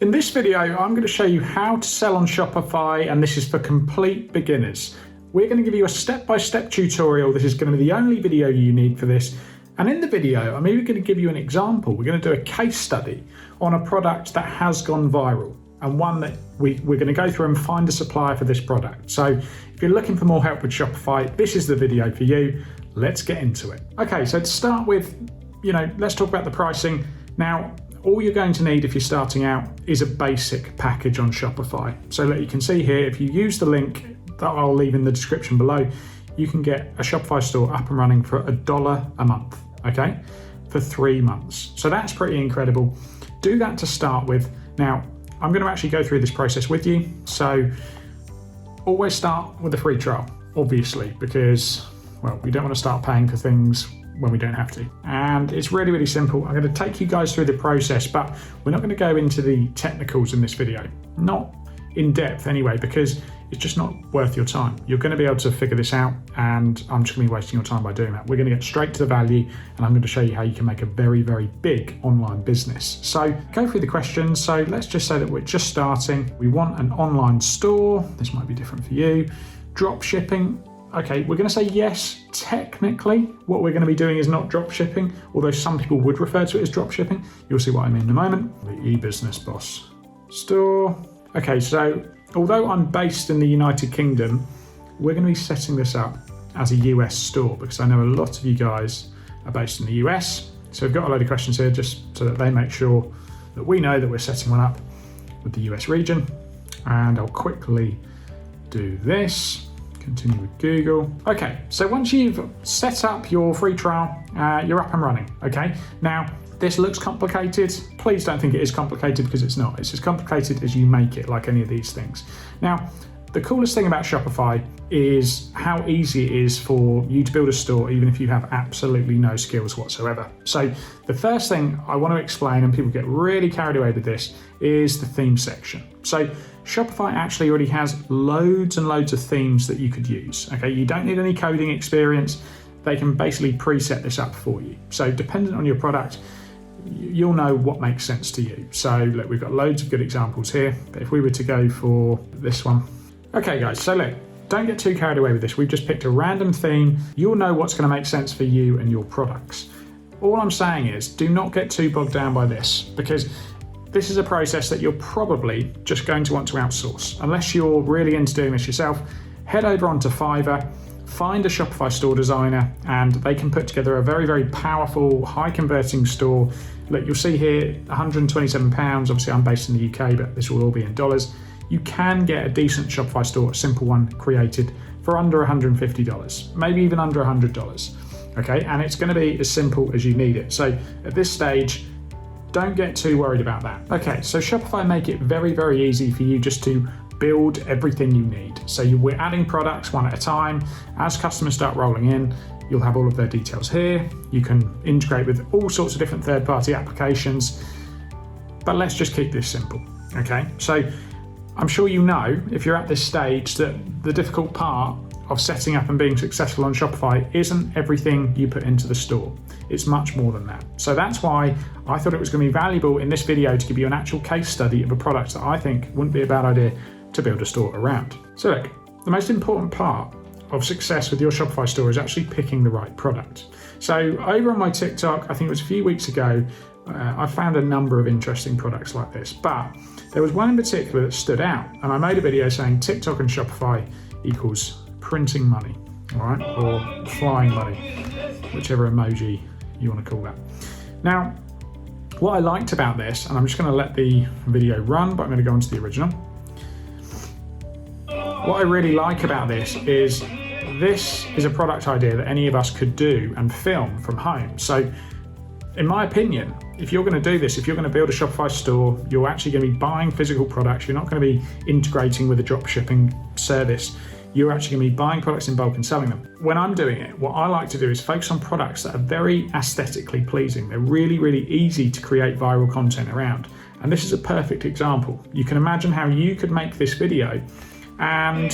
In this video, I'm going to show you how to sell on Shopify, and this is for complete beginners. We're going to give you a step-by-step tutorial. This is going to be the only video you need for this. And in the video, I'm even going to give you an example. We're going to do a case study on a product that has gone viral and one that we're going to go through and find a supplier for this product. So if you're looking for more help with Shopify, this is the video for you. Let's get into it. Okay, so to start with, let's talk about the pricing. Now, all you're going to need if you're starting out is a basic package on Shopify. So that you can see here, if you use the link that I'll leave in the description below, you can get a Shopify store up and running for $1 a month, okay? For 3 months. So that's pretty incredible. Do that to start with. Now, I'm going to actually go through this process with you. So always start with a free trial, obviously, because, well, we don't want to start paying for things when we don't have to. And it's really, really simple. I'm going to take you guys through the process, but we're not going to go into the technicals in this video. Not in depth anyway, because it's just not worth your time. You're going to be able to figure this out, and I'm just going to be wasting your time by doing that. We're going to get straight to the value, and I'm going to show you how you can make a very, very big online business. So go through the questions. So let's just say that we're just starting. We want an online store. This might be different for you. Drop shipping. Okay, we're going to say yes. Technically, what we're going to be doing is not drop shipping, although some people would refer to it as drop shipping. You'll see what I mean in a moment. The eBusiness Boss store. Okay, so although I'm based in the United Kingdom, we're going to be setting this up as a US store because I know a lot of you guys are based in the US. So we've got a load of questions here just so that they make sure that we know that we're setting one up with the US region. And I'll quickly do this. Continue with Google. Okay, so once you've set up your free trial, you're up and running, okay? Now, this looks complicated. Please don't think it is complicated because it's not. It's as complicated as you make it, like any of these things. Now, the coolest thing about Shopify is how easy it is for you to build a store even if you have absolutely no skills whatsoever. So the first thing I want to explain, and people get really carried away with this, is the theme section. So Shopify actually already has loads and loads of themes that you could use. Okay, you don't need any coding experience. They can basically preset this up for you. So dependent on your product, you'll know what makes sense to you. So look, we've got loads of good examples here, but if we were to go for this one. Okay guys, so look, don't get too carried away with this. We've just picked a random theme. You'll know what's going to make sense for you and your products. All I'm saying is do not get too bogged down by this, because this is a process that you're probably just going to want to outsource. Unless you're really into doing this yourself, head over onto Fiverr, find a Shopify store designer, and they can put together a very, very powerful, high converting store. Look, you'll see here, £127. Obviously I'm based in the UK, but this will all be in dollars. You can get a decent Shopify store, a simple one, created for under $150, maybe even under $100. Okay, and it's going to be as simple as you need it. So at this stage, don't get too worried about that. Okay, so Shopify make it very, very easy for you just to build everything you need. So we're adding products one at a time. As customers start rolling in, you'll have all of their details here. You can integrate with all sorts of different third-party applications, but let's just keep this simple, okay? So I'm sure you know, if you're at this stage, that the difficult part of setting up and being successful on Shopify isn't everything you put into the store. It's much more than that. So that's why I thought it was going to be valuable in this video to give you an actual case study of a product that I think wouldn't be a bad idea to build a store around. So look, the most important part of success with your Shopify store is actually picking the right product. So over on my TikTok, I think it was a few weeks ago, I found a number of interesting products like this, but there was one in particular that stood out, and I made a video saying TikTok and Shopify equals printing money, all right, or flying money, whichever emoji you want to call that. Now, what I liked about this, and I'm just going to let the video run, but I'm going to go into the original. What I really like about this is a product idea that any of us could do and film from home. So in my opinion, if you're going to do this, if you're going to build a Shopify store, you're actually going to be buying physical products. You're not going to be integrating with a drop shipping service. You're actually going to be buying products in bulk and selling them. When I'm doing it, what I like to do is focus on products that are very aesthetically pleasing. They're really, really easy to create viral content around. And this is a perfect example. You can imagine how you could make this video and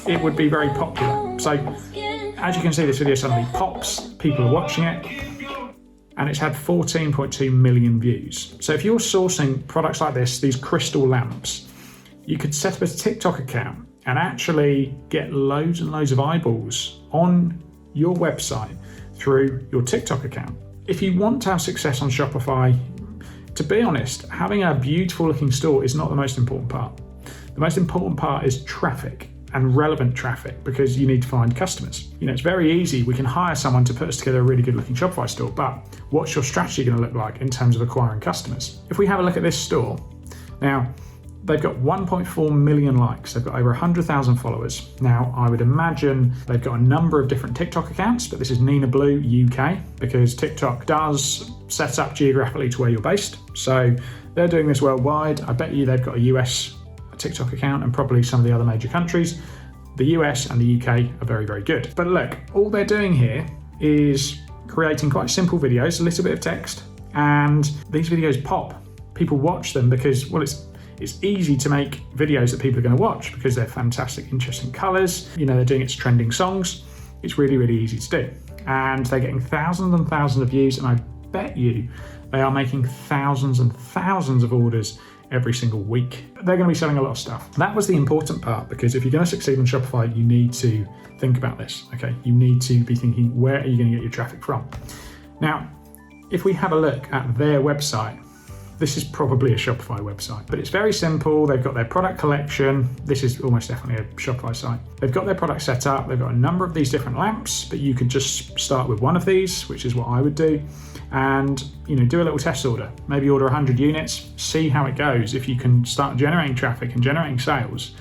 it would be very popular. So as you can see, this video suddenly pops, people are watching it. and it's had 14.2 million views. So if you're sourcing products like this, these crystal lamps, you could set up a TikTok account and actually get loads and loads of eyeballs on your website through your TikTok account. If you want to have success on Shopify, to be honest, having a beautiful looking store is not the most important part. The most important part is traffic and relevant traffic, because you need to find customers. It's very easy. We can hire someone to put us together a really good looking Shopify store, but what's your strategy going to look like in terms of acquiring customers? If we have a look at this store, now they've got 1.4 million likes. They've got over 100,000 followers. Now, I would imagine they've got a number of different TikTok accounts, but this is Nina Blue UK, because TikTok does set up geographically to where you're based. So they're doing this worldwide. I bet you they've got a US TikTok account and probably some of the other major countries. The US and the UK are very, very good. But look, all they're doing here is creating quite simple videos, a little bit of text, and these videos pop. People watch them because, well, it's easy to make videos that people are going to watch because they're fantastic, interesting colours. They're doing it to trending songs. It's really, really easy to do. And they're getting thousands and thousands of views, and I bet you they are making thousands and thousands of orders every single week. They're going to be selling a lot of stuff. That was the important part, because if you're going to succeed on Shopify, you need to think about this, okay? You need to be thinking, where are you going to get your traffic from? Now, if we have a look at their website, this is probably a Shopify website, but it's very simple. They've got their product collection. This is almost definitely a Shopify site. They've got their product set up. They've got a number of these different lamps, but you could just start with one of these, which is what I would do, and do a little test order. Maybe order 100 units, see how it goes. If you can start generating traffic and generating sales,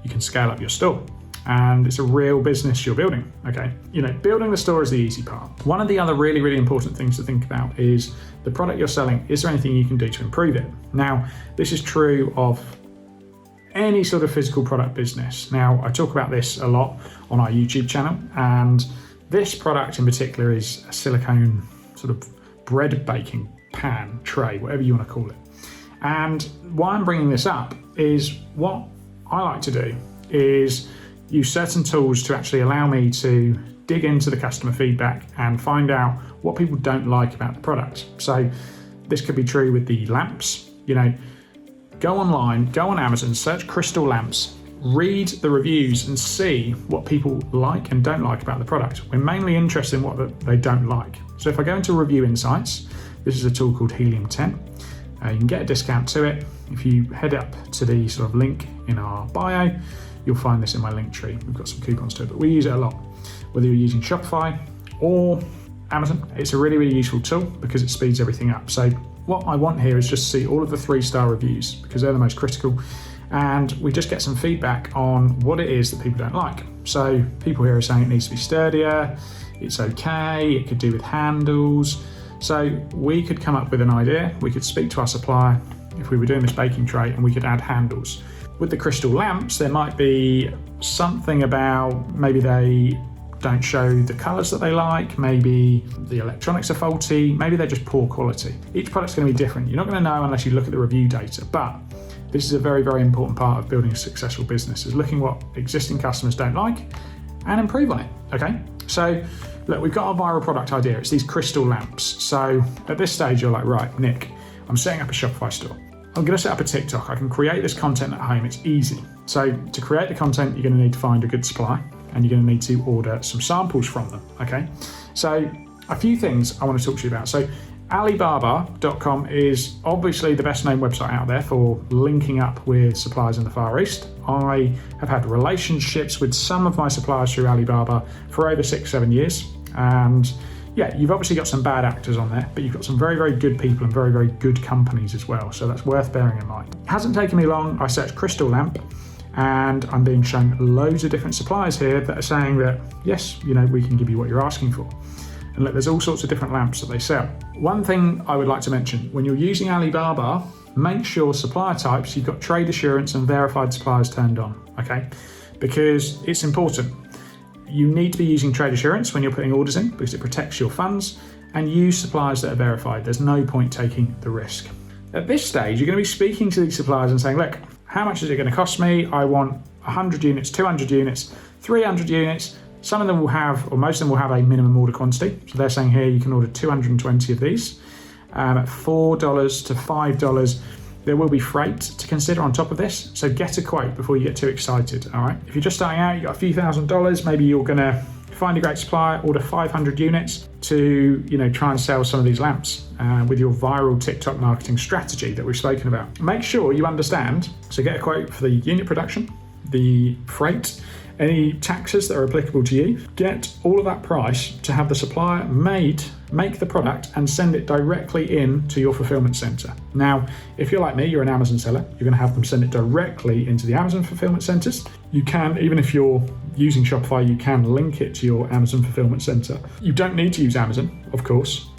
you can scale up your store. And it's a real business you're building, okay? Building the store is the easy part. One of the other really, really important things to think about is the product you're selling. Is there anything you can do to improve it? Now, this is true of any sort of physical product business. Now, I talk about this a lot on our YouTube channel, and this product in particular is a silicone sort of bread baking pan, tray, whatever you want to call it. And why I'm bringing this up is what I like to do is use certain tools to actually allow me to dig into the customer feedback and find out what people don't like about the product. So this could be true with the lamps. Go online, go on Amazon, search crystal lamps, read the reviews and see what people like and don't like about the product. We're mainly interested in what they don't like. So if I go into Review Insights, this is a tool called Helium 10. You can get a discount to it. If you head up to the sort of link in our bio, you'll find this in my link tree. We've got some coupons to it, but we use it a lot. Whether you're using Shopify or Amazon, it's a really, really useful tool because it speeds everything up. So what I want here is just see all of the 3-star reviews because they're the most critical. And we just get some feedback on what it is that people don't like. So people here are saying it needs to be sturdier, it's okay, it could do with handles. So we could come up with an idea. We could speak to our supplier if we were doing this baking tray and we could add handles. With the crystal lamps, there might be something about maybe they don't show the colours that they like, maybe the electronics are faulty, maybe they're just poor quality. Each product's going to be different. You're not going to know unless you look at the review data, but this is a very, very important part of building a successful business, is looking what existing customers don't like and improve on it, okay? So look, we've got our viral product idea. It's these crystal lamps. So at this stage, you're like, right, Nick, I'm setting up a Shopify store. I'm going to set up a TikTok. I can create this content at home. It's easy. So to create the content, you're going to need to find a good supplier and you're going to need to order some samples from them, okay? So a few things I want to talk to you about. So Alibaba.com is obviously the best known website out there for linking up with suppliers in the Far East. I have had relationships with some of my suppliers through Alibaba for over 6-7 years. And yeah, you've obviously got some bad actors on there, but you've got some very, very good people and very, very good companies as well. So that's worth bearing in mind. It hasn't taken me long. I searched crystal lamp and I'm being shown loads of different suppliers here that are saying that, yes, we can give you what you're asking for. And look, there's all sorts of different lamps that they sell. One thing I would like to mention, when you're using Alibaba, make sure supplier types, you've got trade assurance and verified suppliers turned on, okay? Because it's important. You need to be using trade assurance when you're putting orders in because it protects your funds, and use suppliers that are verified. There's no point taking the risk. At this stage, you're going to be speaking to these suppliers and saying, look, how much is it going to cost me? I want 100 units, 200 units, 300 units, Some of them will have, or most of them will have a minimum order quantity. So they're saying here you can order 220 of these at $4 to $5. There will be freight to consider on top of this. So get a quote before you get too excited, all right? If you're just starting out, you've got a few $1,000s, maybe you're gonna find a great supplier, order 500 units to try and sell some of these lamps with your viral TikTok marketing strategy that we've spoken about. Make sure you understand, so get a quote for the unit production, the freight, any taxes that are applicable to you. Get all of that price to have the supplier make the product and send it directly in to your fulfillment center. Now, if you're like me, you're an Amazon seller, you're gonna have them send it directly into the Amazon fulfillment centers. You can, even if you're using Shopify, you can link it to your Amazon fulfillment center. You don't need to use Amazon, of course.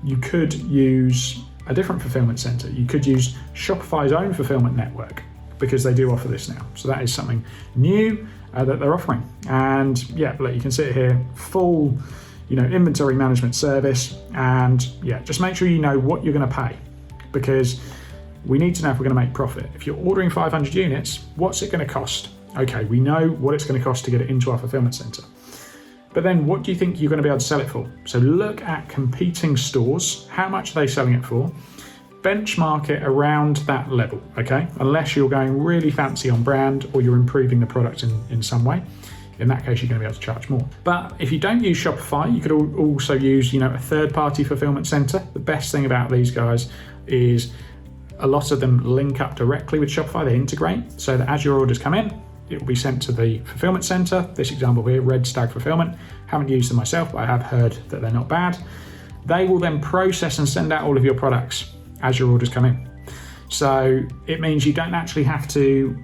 You could use a different fulfillment center. You could use Shopify's own fulfillment network, because they do offer this now. So that is something new that they're offering. And yeah, look, you can see it here, full inventory management service. And yeah, just make sure you know what you're gonna pay, because we need to know if we're gonna make profit. If you're ordering 500 units, what's it gonna cost? Okay, we know what it's gonna cost to get it into our fulfillment center. But then what do you think you're gonna be able to sell it for? So look at competing stores. How much are they selling it for? Benchmark it around that level, okay? Unless you're going really fancy on brand or you're improving the product in some way. In that case, you're going to be able to charge more. But if you don't use Shopify, you could also use, a third-party fulfillment center. The best thing about these guys is a lot of them link up directly with Shopify. They integrate so that as your orders come in, it will be sent to the fulfillment center. This example here, Red Stag Fulfillment. Haven't used them myself, but I have heard that they're not bad. They will then process and send out all of your products as your orders come in. So it means you don't actually have to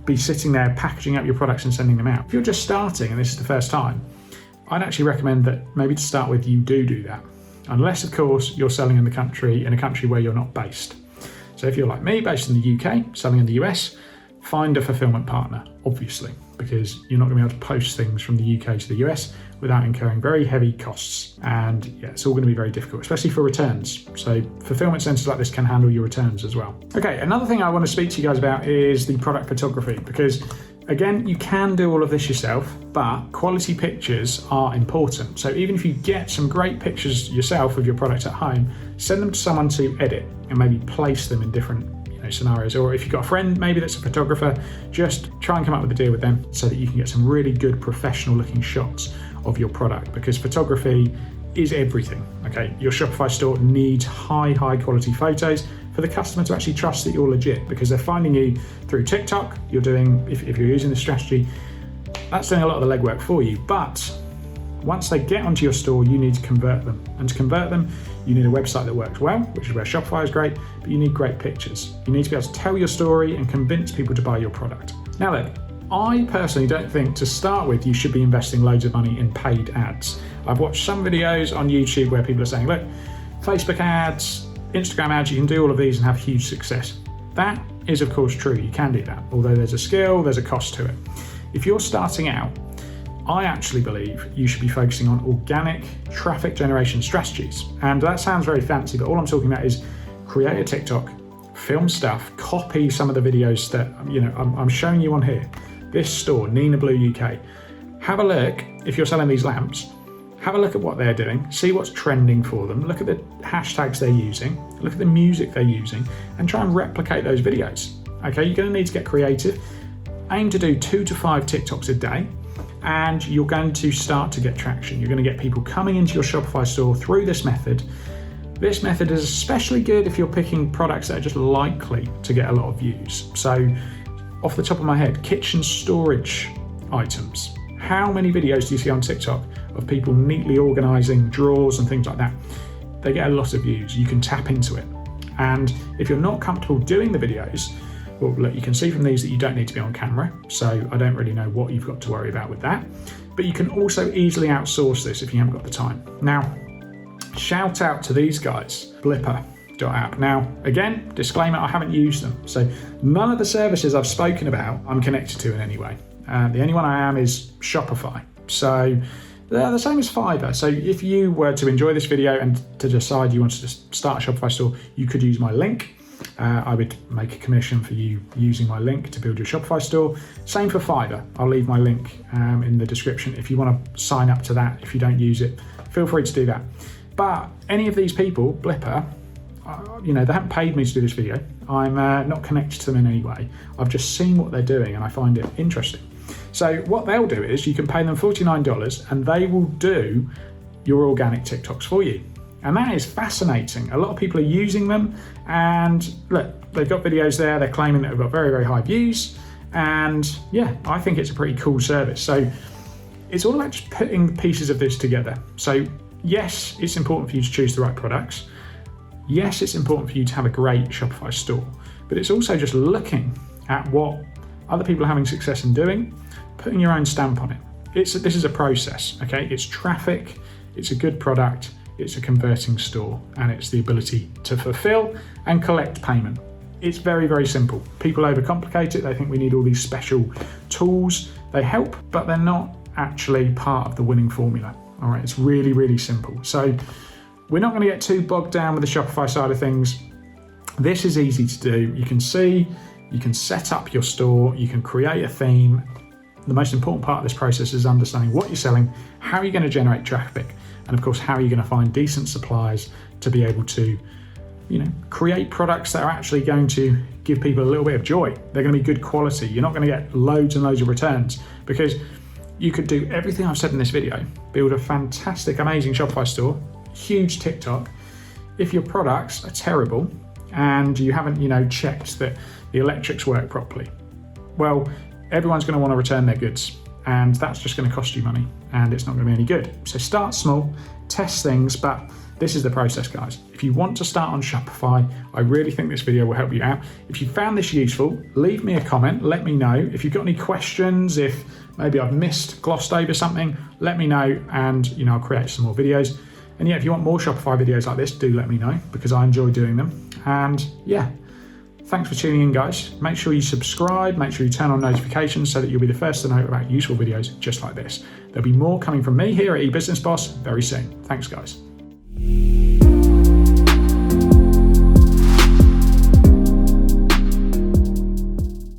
be sitting there packaging up your products and sending them out. If you're just starting and this is the first time, I'd actually recommend that maybe to start with you do that. Unless of course you're selling in a country where you're not based. So if you're like me, based in the UK, selling in the US, find a fulfillment partner, obviously, because you're not going to be able to post things from the UK to the US without incurring very heavy costs. And yeah, it's all going to be very difficult, especially for returns. So fulfillment centers like this can handle your returns as well. Okay, another thing I want to speak to you guys about is the product photography, because again, you can do all of this yourself, but quality pictures are important. So even if you get some great pictures yourself of your product at home, send them to someone to edit and maybe place them in different scenarios. Or if you've got a friend maybe that's a photographer, just try and come up with a deal with them so that you can get some really good professional looking shots of your product, because photography is everything. Okay, your Shopify store needs high quality photos for the customer to actually trust that you're legit, because they're finding you through TikTok. You're doing, if you're using this strategy, that's doing a lot of the legwork for you. But once they get onto your store, you need to convert them. And to convert them, you need a website that works well, which is where Shopify is great, but you need great pictures. You need to be able to tell your story and convince people to buy your product. Now look, I personally don't think to start with you should be investing loads of money in paid ads. I've watched some videos on YouTube where people are saying, look, Facebook ads, Instagram ads, you can do all of these and have huge success. That is of course true, you can do that. Although there's a skill, there's a cost to it. If you're starting out, I actually believe you should be focusing on organic traffic generation strategies. And that sounds very fancy, but all I'm talking about is create a TikTok, film stuff, copy some of the videos that I'm showing you on here. This store, Nina Blue UK. Have a look, if you're selling these lamps, have a look at what they're doing, see what's trending for them, look at the hashtags they're using, look at the music they're using, and try and replicate those videos. Okay, you're going to need to get creative. Aim to do 2 to 5 TikToks a day, and you're going to start to get traction. You're going to get people coming into your Shopify store through this method. This method is especially good if you're picking products that are just likely to get a lot of views. So off the top of my head, kitchen storage items. How many videos do you see on TikTok of people neatly organizing drawers and things like that? They get a lot of views. You can tap into it. And if you're not comfortable doing the videos, well, look, you can see from these that you don't need to be on camera, so I don't really know what you've got to worry about with that. But you can also easily outsource this if you haven't got the time. Now, shout out to these guys, Blipper.app. Now, again, disclaimer, I haven't used them. So none of the services I've spoken about I'm connected to in any way. The only one I am is Shopify. So they're the same as Fiverr. So if you were to enjoy this video and to decide you want to just start a Shopify store, you could use my link. I would make a commission for you using my link to build your Shopify store. Same for Fiverr. I'll leave my link in the description if you want to sign up to that. If you don't use it, feel free to do that. But any of these people, Blipper, they haven't paid me to do this video. I'm not connected to them in any way. I've just seen what they're doing and I find it interesting. So what they'll do is you can pay them $49 and they will do your organic TikToks for you. And that is fascinating. A lot of people are using them, and look, they've got videos there. They're claiming that they've got very, very high views. And yeah, I think it's a pretty cool service. So it's all about just putting pieces of this together. So yes, it's important for you to choose the right products. Yes, it's important for you to have a great Shopify store, but it's also just looking at what other people are having success in doing, putting your own stamp on it. This is a process, okay? It's traffic, it's a good product, it's a converting store, and it's the ability to fulfill and collect payment. It's very, very simple. People overcomplicate it. They think we need all these special tools. They help, but they're not actually part of the winning formula. All right, it's really, really simple. So we're not going to get too bogged down with the Shopify side of things. This is easy to do. You can see, you can set up your store, you can create a theme. The most important part of this process is understanding what you're selling, how you're going to generate traffic, and of course, how you're going to find decent suppliers to be able to, create products that are actually going to give people a little bit of joy. They're going to be good quality. You're not going to get loads and loads of returns, because you could do everything I've said in this video, build a fantastic, amazing Shopify store, huge TikTok. If your products are terrible and you haven't, checked that the electrics work properly, well, everyone's going to want to return their goods, and that's just going to cost you money, and it's not going to be any good. So start small, test things, but this is the process, guys. If you want to start on Shopify, I really think this video will help you out. If you found this useful, leave me a comment, let me know. If you've got any questions, if maybe I've glossed over something, let me know, and I'll create some more videos. And yeah, if you want more Shopify videos like this, do let me know, because I enjoy doing them. And yeah, thanks for tuning in, guys. Make sure you subscribe, make sure you turn on notifications so that you'll be the first to know about useful videos just like this. There'll be more coming from me here at eBusiness Boss very soon. Thanks, guys.